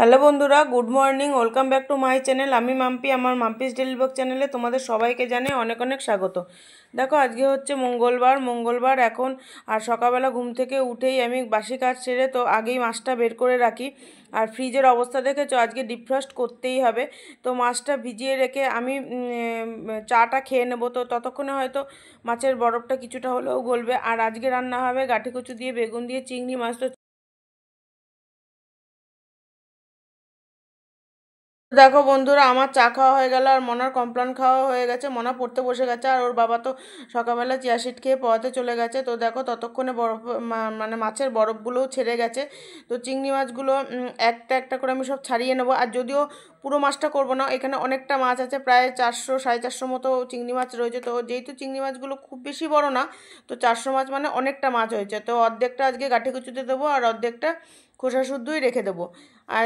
Hello বন্ধুরা, good morning. Welcome back to my channel. আমি মাম্পি। আমার মাম্পিস ডেইলি ব্লগ চ্যানেলে তোমাদের সবাইকে জানাই অনেক অনেক স্বাগত। দেখো, আজকে হচ্ছে মঙ্গলবার এখন। আর সকালবেলা ঘুম থেকে উঠেই আমি বাসি কাজ সেরে তো আগেই মাছটা বের করে রাখি। আর ফ্রিজের অবস্থা দেখেছো, আজকে ডিফ্রস্ট করতেই হবে। তো মাছটা ভিজিয়ে রেখে আমি চাটা খেয়ে নেবো। তো ততক্ষণে হয়তো মাছের বরফটা কিছুটা হলেও গলবে। আর আজকে রান্না হবে গাঠি কচু দিয়ে, বেগুন দিয়ে, চিংড়ি মাছ। তো দেখো বন্ধুরা, আমার চা খাওয়া হয়ে গেল আর মনার কমপ্লান খাওয়া হয়ে গেছে। মনা পড়তে বসে গেছে আর ওর বাবা তো সকালবেলা চিয়া সিড খেয়ে পড়াতে চলে গেছে। তো দেখো, ততক্ষণে বরফ মানে মাছের বরফগুলোও ছেড়ে গেছে। তো চিংড়ি মাছগুলো একটা একটা করে আমি সব ছাড়িয়ে নেবো। আর যদিও পুরো মাছটা করব না, এখানে অনেকটা মাছ আছে, প্রায় 400 450 মতো চিংড়ি মাছ রয়েছে। তো যেহেতু চিংড়ি মাছগুলো খুব বেশি বড় না, তো 400 মাছ মানে অনেকটা মাছ হয়েছে। তো অর্ধেকটা আজকে গাঁঠি কুচুতে দেবো আর অর্ধেকটা খোসা শুদ্ধই রেখে দেবো। আর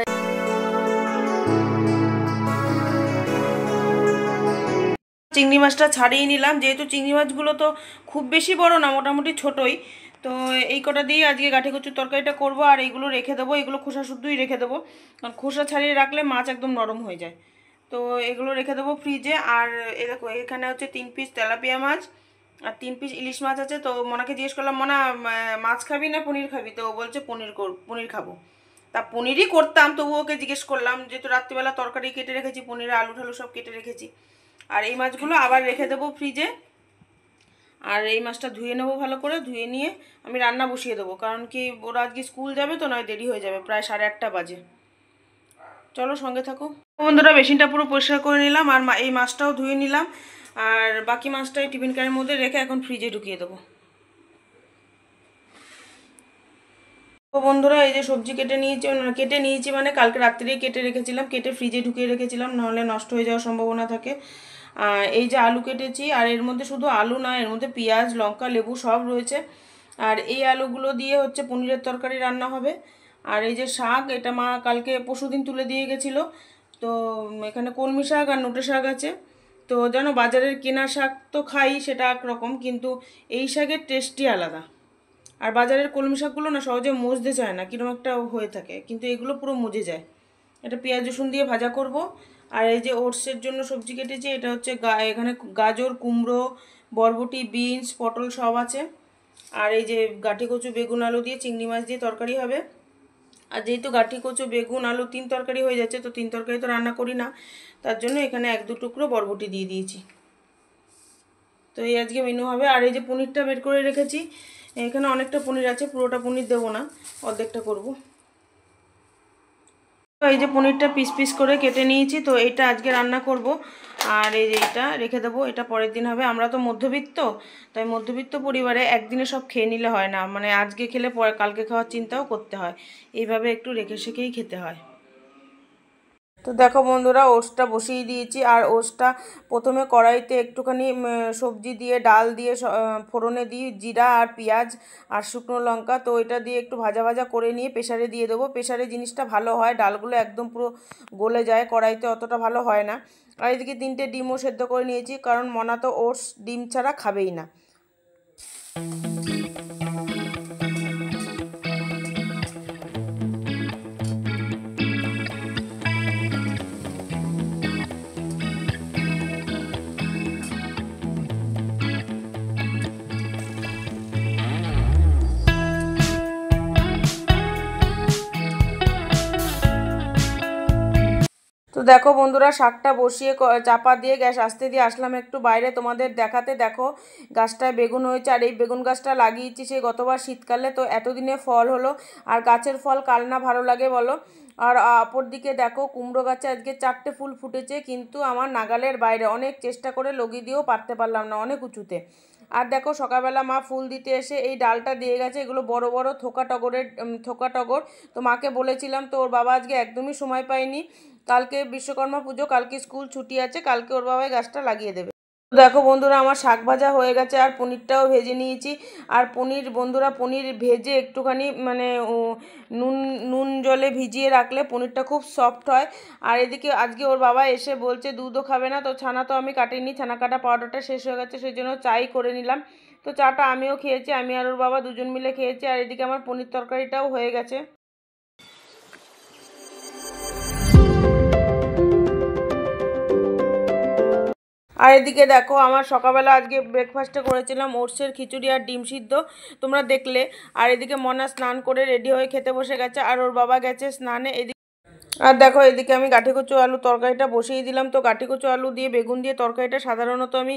চিংড়ি মাছটা ছাড়িয়ে নিলাম, যেহেতু চিংড়ি মাছগুলো তো খুব বেশি বড় না, মোটামুটি ছোটোই। তো এই কটা দিয়ে আজকে গাঁঠি কচুর তরকারিটা করব। আর এইগুলো রেখে দেবো, এগুলো খোসা শুদ্ধই রেখে দেবো, কারণ খোসা ছাড়িয়ে রাখলে মাছ একদম নরম হয়ে যায়। তো এগুলো রেখে দেবো ফ্রিজে। আর এ দেখো, এখানে হচ্ছে 3 পিস তেলাপিয়া মাছ আর 3 পিস ইলিশ মাছ আছে। তো মনাকে জিজ্ঞেস করলাম, মনা মাছ খাবি না পনির খাবি? তো ও বলছে পনির খাবো। তা পনিরই করতাম, তবু ওকে জিজ্ঞেস করলাম, যেহেতু রাত্রিবেলা তরকারি কেটে রেখেছি, পনির আলু ঠালু সব কেটে রেখেছি। আর এই মাছগুলো আবার রেখে দেবো ফ্রিজে। আর এই মাছটা ধুয়ে নেবো, ভালো করে ধুয়ে নিয়ে আমি রান্না বসিয়ে দেবো, কারণ কি ওরা আজকে স্কুল যাবে, তো নয় দেরি হয়ে যাবে, প্রায় 8:30 বাজে। চলো সঙ্গে থাকো বন্ধুরা। বেসিনটা পুরো পরিষ্কার করে নিলাম আর এই মাছটাও ধুয়ে নিলাম। আর বাকি মাছটা এই টিফিন কারের মধ্যে রেখে এখন ফ্রিজে ঢুকিয়ে দেবো। তো বন্ধুরা, এই যে সবজি কেটে নিয়েছি মানে কালকে রাত্রেই কেটে রেখেছিলাম, কেটে ফ্রিজে ঢুকিয়ে রেখেছিলাম, নাহলে নষ্ট হয়ে যাওয়ার সম্ভাবনা থাকে। এই যে আলু কেটেছি, আর এর মধ্যে শুধু আলু না, এর মধ্যে পেঁয়াজ, লঙ্কা, লেবু সব রয়েছে। আর এই আলুগুলো দিয়ে হচ্ছে পনিরের তরকারি রান্না হবে। আর এই যে শাক, এটা মা কালকে পরশুদিন তুলে দিয়ে গেছিলো। তো এখানে কলমি শাক আর নোটে শাক আছে। তো জানো, বাজারের কেনা শাক তো খাই, সেটা একরকম, কিন্তু এই শাকের টেস্টই আলাদা। আর বাজারের কলমি শাকগুলো না সহজে মজতে চায় না, কিরকম একটা হয়ে থাকে, কিন্তু এগুলো পুরো মজে যায়। এটা পেঁয়াজ রসুন দিয়ে ভাজা করব। আর এই যে ওটসের জন্য সবজি কেটেছি, এটা হচ্ছে এখানে গাজর, কুমড়ো, বরবটি, বিনস, পটল সব আছে। আর এই যে গাঁঠি কচু, বেগুন, আলু দিয়ে চিংড়ি মাছ দিয়ে তরকারি হবে। আর যেহেতু গাঁঠি কচু, বেগুন, আলু 3 তরকারি হয়ে যাচ্ছে, তো 3 তরকারি তো রান্না করি না, তার জন্য এখানে 1-2 টুকরো বরবটি দিয়ে দিয়েছি। তো এই আজকে মেনু হবে। আর এই যে পনিরটা বের করে রেখেছি, এখানে অনেকটা পনির আছে, পুরোটা পনির দেবো না, অর্ধেকটা করব। তো এই যে পনিরটা পিস পিস করে কেটে নিয়েছি, তো এটা আজকে রান্না করব। আর এই যে এটা রেখে দেবো, এটা পরের দিন হবে। আমরা তো মধ্যবিত্ত, তাই মধ্যবিত্ত পরিবারে একদিনে সব খেয়ে নিলে হয় না, মানে আজকে খেলে পরে কালকে খাওয়ার চিন্তাও করতে হয়, এইভাবে একটু রেখে শেখেই খেতে হয়। তো দেখো বন্ধুরা, ওটসটা বসিয়ে দিয়েছি। আর ওটসটা প্রথমে কড়াইতে একটুখানি সবজি দিয়ে, ডাল দিয়ে, ফোড়নে দিই জিরা আর পেঁয়াজ আর শুকনো লঙ্কা। তো এটা দিয়ে একটু ভাজা ভাজা করে নিয়ে প্রেসারে দিয়ে দেবো। প্রেসারে জিনিসটা ভালো হয়, ডালগুলো একদম পুরো গলে যায়, কড়াইতে অতটা ভালো হয় না। আর এদিকে 3টে ডিমও সেদ্ধ করে নিয়েছি, কারণ মনা তো ওটস ডিম ছাড়া খাবেই না। তো দেখো বন্ধুরা, শাকটা বসিয়ে চাপা দিয়ে গ্যাস আস্তে দিয়ে আসলাম একটু বাইরে তোমাদের দেখাতে। দেখো, গাছটায় বেগুন হয়েছে। আর এই বেগুন গাছটা লাগিয়েছি সেই গতবার শীতকালে, তো এতদিনে ফল হলো। আর গাছের ফল কার না ভালো লাগে বলো। আর অপর দিকে দেখো, কুমড়ো গাছে আজকে 4টে ফুল ফুটেছে, কিন্তু আমার নাগালের বাইরে, অনেক চেষ্টা করে লগিয়ে দিয়েও পারতে পারলাম না, অনেক উঁচুতে। আর দেখো, সকালবেলা মা ফুল দিতে এসে এই ডালটা দিয়ে গেছে, এগুলো বড় বড় থোকা টগর। তো মাকে বলেছিলাম, তো ওর বাবা আজকে একদমই সময় পায়নি। কালকে বিশ্বকর্মা পুজো, কালকে স্কুল ছুটি আছে, কালকে ওর বাবাই গাছটা লাগিয়ে দেবে। দেখো বন্ধুরা, আমার শাক ভাজা হয়ে গেছে আর পনিরটাও ভেজে নিয়েছি। আর পনির বন্ধুরা, পনির ভেজে একটুখানি মানে নুন নুন জলে ভিজিয়ে রাখলে পনিরটা খুব সফট হয়। আর এদিকে আজকে ওর বাবা এসে বলছে দুধও খাবে না। তো ছানা তো আমি কাটিনি, ছানা কাটা পাউডারটা শেষ হয়ে গেছে, সেই জন্য চাই করে নিলাম। তো চাটা আমিও খেয়েছি, আমি আর ওর বাবা দুজন মিলে খেয়েছি। আর এদিকে আমার পনির তরকারিটাও হয়ে গেছে। আর এদিকে দেখো আমার সকালবেলা আজকে ব্রেকফাস্টে করেছিলাম ওটসের খিচুড়ি আর ডিম সিদ্ধ, তোমরা দেখলে। আর এদিকে মনা স্নান করে রেডি হয়ে খেতে বসে গেছে, আর ওর বাবা গেছে স্নানে। আর দেখো এদিকে আমি গাঠি কচু আলু তরকারিটা বসিয়ে দিলাম। তো গাঠি কচু আলু দিয়ে বেগুন দিয়ে তরকারিটা সাধারণত আমি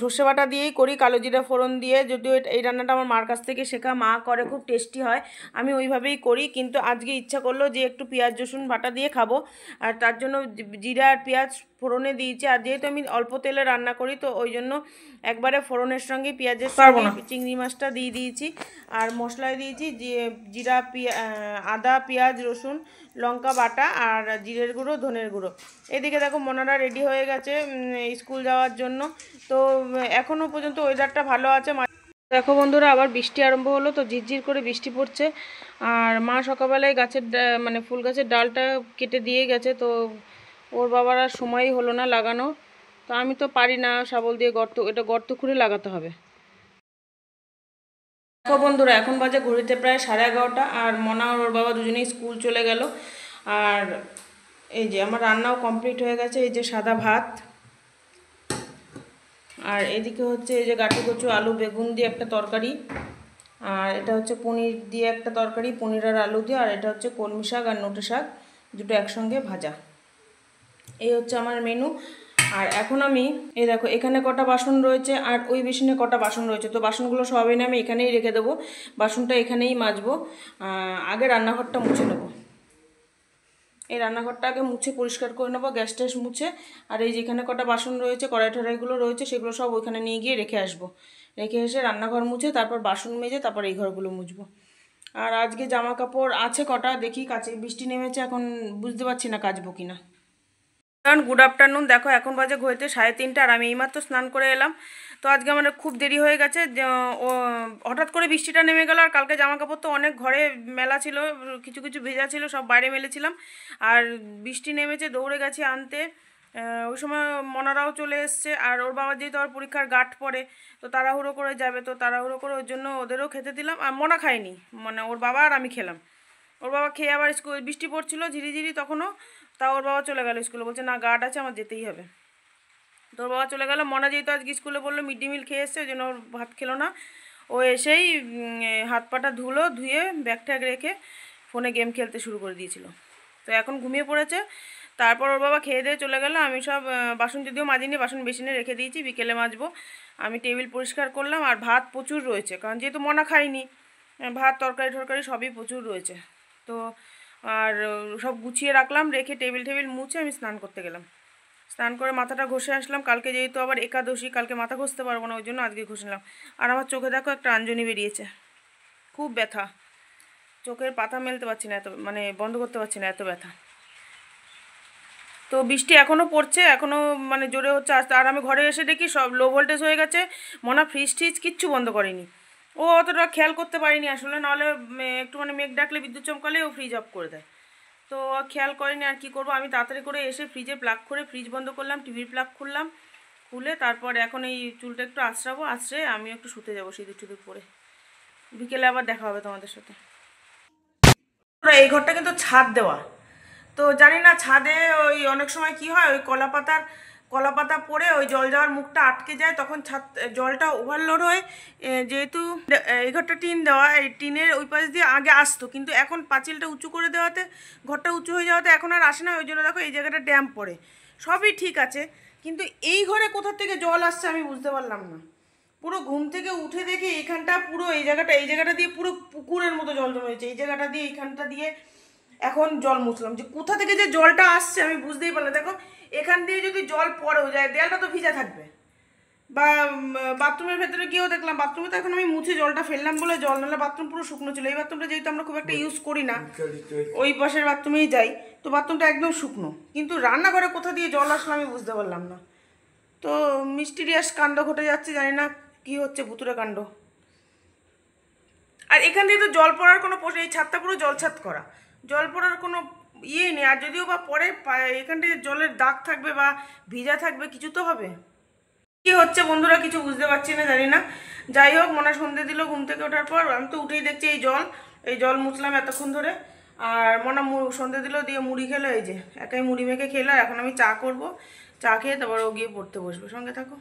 সর্ষে বাটা দিয়েই করি, কালো জিরা ফোড়ন দিয়ে। যদিও এই রান্নাটা আমার মার কাছ থেকে শেখা, মা করে খুব টেস্টি হয়, আমি ওইভাবেই করি। কিন্তু আজকে ইচ্ছা করলো যে একটু পেঁয়াজ রসুন বাটা দিয়ে খাবো, আর তার জন্য জিরা আর পেঁয়াজ ফোড়নে দিয়েছি। আর যেহেতু আমি অল্প তেলে রান্না করি, তো ওই জন্য একবারে ফোড়নের সঙ্গে পেঁয়াজের সঙ্গে চিংড়ি মাছটা দিয়ে দিয়েছি। আর মশলায় দিয়েছি যে জিরা, আদা, পেঁয়াজ, রসুন, লঙ্কা বাটা আর জিরের গুঁড়ো, ধনের গুঁড়ো। এদিকে দেখো মনারা রেডি হয়ে গেছে স্কুল যাওয়ার জন্য। তো এখনও পর্যন্ত ওয়েদারটা ভালো আছে। দেখো বন্ধুরা, আবার বৃষ্টি আরম্ভ হলো, তো ঝিরঝির করে বৃষ্টি পড়ছে। আর মা সকালবেলায় গাছের মানে ফুল গাছের ডালটা কেটে দিয়ে গেছে, তো ওর বাবার আর সময়ই হলো না লাগানো। তো আমি তো পারি না শাবল দিয়ে এটা গর্ত খুঁড়ে লাগাতে হবে। দেখো বন্ধুরা, এখন বাজে ঘড়িতে প্রায় 11:30, আর মনা আর ওর বাবা দুজনেই স্কুল চলে গেল। আর এই যে আমার রান্নাও কমপ্লিট হয়ে গেছে। এই যে সাদা ভাত, আর এদিকে হচ্ছে এই যে গাঠি কচু আলু বেগুন দিয়ে একটা তরকারি, আর এটা হচ্ছে পনির দিয়ে একটা তরকারি, পনির আর আলু দিয়ে। আর এটা হচ্ছে কলমি শাক আর নোটে শাক, দুটো একসঙ্গে ভাজা। এই হচ্ছে আমার মেনু। আর এখন আমি এই দেখো এখানে কটা বাসন রয়েছে, আর ওই বেসিনে কটা বাসন রয়েছে। তো বাসনগুলো সবাই না আমি এখানেই রেখে দেবো, বাসনটা এখানেই মাজবো। আগে রান্নাঘরটা মুছে নেবো, এই রান্নাঘরটা আগে মুছে পরিষ্কার করে নেবো, গ্যাস ট্যাস মুছে। আর এই যেখানে কটা বাসন রয়েছে, কড়াই টড়াইগুলো রয়েছে, সেগুলো সব ওইখানে নিয়ে গিয়ে রেখে আসবো। রেখে এসে রান্নাঘর মুছে তারপর বাসন মেজে তারপর এই ঘরগুলো মুছবো। আর আজকে জামা কাপড় আছে কটা, দেখি কাছে বৃষ্টি নেমেছে, এখন বুঝতে পারছি না কাচবো কিনা। কারণ গুড আফটারনুন, দেখো এখন বাজে ঘড়িতে 3:30, আর আমি এইমাত্র স্নান করে এলাম। তো আজকে আমার খুব দেরি হয়ে গেছে, হঠাৎ করে বৃষ্টিটা নেমে গেল। আর কালকে জামা কাপড় তো অনেক ঘরে মেলা ছিল, কিছু কিছু ভেজা ছিল, সব বাইরে মেলেছিলাম। আর বৃষ্টি নেমেছে, দৌড়ে গেছি আনতে। ওই সময় মনারাও চলে এসছে, আর ওর বাবা যেহেতু আর পরীক্ষার গাঁট পড়ে, তো তাড়াহুড়ো করে যাবে, তো তাড়াহুড়ো করে ওর জন্য ওদেরও খেতে দিলাম। আর মনা খায়নি, মানে ওর বাবা আর আমি খেলাম। ওর বাবা খেয়ে আবার স্কুল, বৃষ্টি পড়ছিল ঝিরিঝিরি তখনও, তা ওর বাবা চলে গেল স্কুলে, বলছে না গার্ড আছে আমার যেতেই হবে। তো ওর বাবা চলে গেল। মনা যেহেতু আজকে স্কুলে বললো মিড ডে মিল খেয়ে এসছে, ওই জন্য ওর ভাত খেলো না। ও এসেই হাত পাটা ধুয়ে ব্যাগ ট্যাগ রেখে ফোনে গেম খেলতে শুরু করে দিয়েছিল। তো এখন ঘুমিয়ে পড়েছে। তারপর ওর বাবা খেয়ে দিয়ে চলে গেল। আমি সব বাসন যদিও মাজিনি, বাসন বেসিনে রেখে দিয়েছি, বিকেলে মাজবো। আমি টেবিল পরিষ্কার করলাম। আর ভাত প্রচুর রয়েছে, কারণ যেহেতু মনা খাইনি, ভাত তরকারি টরকারি সবই প্রচুর রয়েছে। তো আর সব গুছিয়ে রাখলাম, রেখে টেবিল মুছে আমি স্নান করতে গেলাম। স্নান করে মাথাটা ঘষে আসলাম। কালকে যেহেতু আবার একাদশী, কালকে মাথা ঘষতে পারবো না, ওই জন্য আজকে ঘষে নিলাম। আর আমার চোখে দেখো একটা আঞ্জনি বেরিয়েছে, খুব ব্যথা, চোখের পাতা মেলতে পারছি না, এত মানে বন্ধ করতে পারছি না, এত ব্যথা। তো বৃষ্টি এখনও পড়ছে, এখনও মানে জোরে হচ্ছে আসতে। আর আমি ঘরে এসে দেখি সব লো ভোল্টেজ হয়ে গেছে, মনে ফ্রিজ ট্রিজ কিচ্ছু বন্ধ করেনি। ও অতটা খেয়াল করতে পারিনি আসলে, নাহলে একটু মানে মেঘ ডাকলে বিদ্যুৎ চমকালে ও ফ্রিজ অফ করে দেয়। তো খেয়াল করিনি, আর কি করবো। আমি তাড়াতাড়ি করে এসে ফ্রিজে প্লাগ করে ফ্রিজ বন্ধ করলাম, টিভির প্লাগ খুললাম, খুলে তারপর এখন এই চুলটা একটু আঁচড়াবো, আঁচড়ে আমি একটু শুতে যাবো সিঁদুর টিঁদুর পরে। বিকেলে আবার দেখা হবে তোমাদের সাথে। এই ঘরটা কিন্তু ছাদ দেওয়া, তো জানি না ছাদে ওই অনেক সময় কি হয়, ওই কলাপাতা পড়ে ওই জল যাওয়ার মুখটা আটকে যায়, তখন ছাদ জলটা ওভারলোড হয়। যেহেতু এই ঘরটা টিন দেওয়া, এই টিনের ওই পাশ দিয়ে আগে আসতো, কিন্তু এখন পাঁচিলটা উঁচু করে দেওয়াতে, ঘরটা উঁচু হয়ে যাওয়াতে এখন আর আসে না। ওই জন্য দেখো এই জায়গাটা ড্যাম্প পড়ে, সবই ঠিক আছে, কিন্তু এই ঘরে কোথা থেকে জল আসছে আমি বুঝতে পারলাম না। পুরো ঘুম থেকে উঠে দেখি এইখানটা পুরো এই জায়গাটা দিয়ে পুরো পুকুরের মতো জল জমে হয়েছে, এই জায়গাটা দিয়ে এইখানটা দিয়ে। এখন জল মুছলাম, যে কোথা থেকে যে জলটা আসছে আমি বুঝতেই পারলাম। দেখো এখান দিয়ে যদি জল পড়েও যায়, দেয়ালটা তো ভিজা থাকবে। বা বাথরুমের ভেতরে গিয়েও দেখলাম, বাথরুমে তো এখন আমি মুছে জলটা ফেললাম বলে জল, নাহলে বাথরুম পুরো শুকনো ছিল। এই বাথরুমটা যেহেতু আমরা খুব একটা ইউজ করি না, ওই পাশের বাথরুমেই যাই, তো বাথরুমটা একদম শুকনো, কিন্তু রান্নাঘরে কোথা দিয়ে জল আসলো আমি বুঝতে পারলাম না। তো মিস্টিরিয়াস কাণ্ড ঘটে যাচ্ছে, জানি না কি হচ্ছে, ভুতুরে কাণ্ড। আর এখান দিয়ে তো জল পড়ার কোনো এই ছাদটা পুরো জলছাদ করা, জল পড়ার কোনো ইয়েই নেই। আর যদিও বা পরে এখান থেকে জলের দাগ থাকবে বা ভিজা থাকবে, কিছু তো হবে। কি হচ্ছে বন্ধুরা কিছু বুঝতে পারছি না, জানি না। যাই হোক, মনে সন্ধে দিল ঘুম থেকে ওঠার পর, আমি তো উঠেই দেখছি এই জল মুছলাম এতক্ষণ ধরে। আর মনে সন্ধে দিল, দিয়ে মুড়ি খেলো, এই যে একাই মুড়ি মেখে খেলো। এখন আমি চা করব, চা খেয়ে তারপর ও গিয়ে পড়তে বসবে। সঙ্গে থাকো।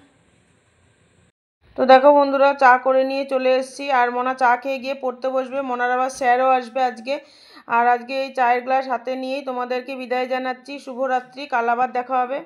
তো দেখো বন্ধুরা, চা করে নিয়ে চলে এসেছি, আর মোনা চা খেয়ে গিয়ে পড়তে বসবে। মোনার আবার স্যারও আসবে আজকে। আর আজকে এই চায়ের গ্লাস হাতে নিয়েই তোমাদেরকে বিদায় জানাচ্ছি। শুভরাত্রি, কাল আবার দেখা হবে।